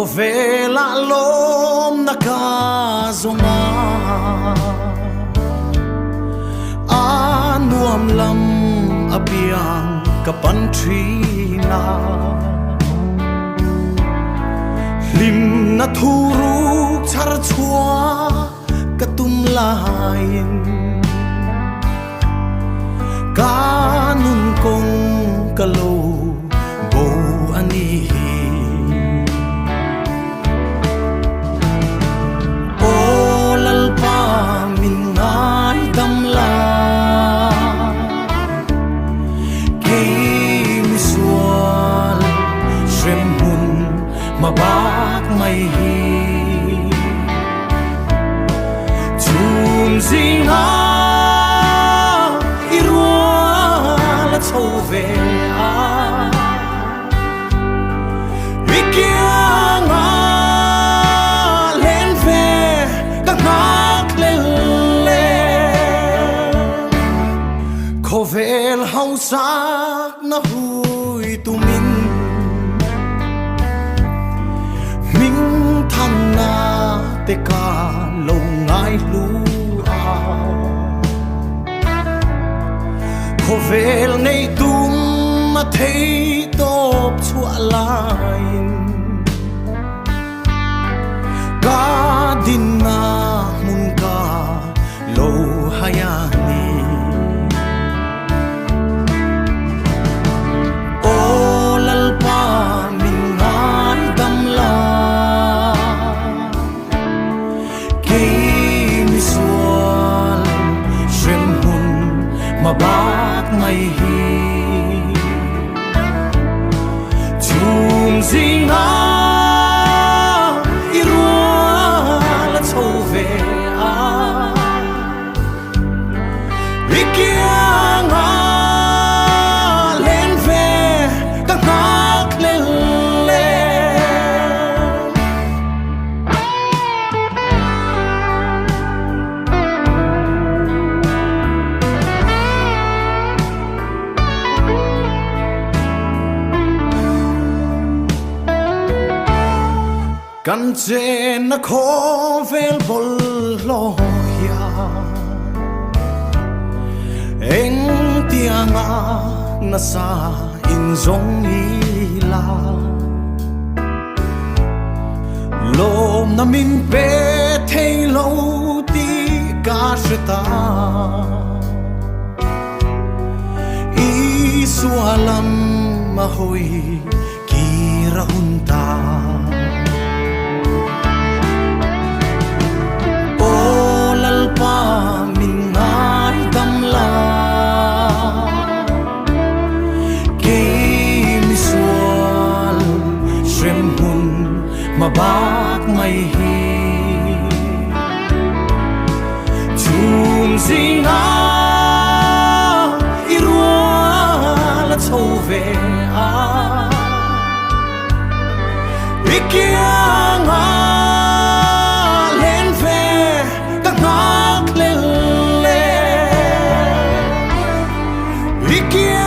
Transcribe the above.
vela lom na kazonga anuam lam apiang kapantrina lim na thuruk char chua katum lain kanun kong kalo bo ani mabak mai hi chum zinga irua la chou ve a wikianga len ve ka ngak le khovel hausa na hui tumin te ka lo ngai lu ao khovel nei tum ma thei top chua lain ka din na mun ka lo hayani o lalpa min ngai dam la mabak mai hi chum zinga irua la chou ve a wikianga len ve ka ngak le kan chen na khovel bol lo ya eng tianga na sa in zong ila lom na min pe thei lo ti ka shta i sualam ma hoi ki rahunta min ngai dam la ke mi sual shrem hun mabak mai hi chum zinga irua la chou ve a wikianga Vicky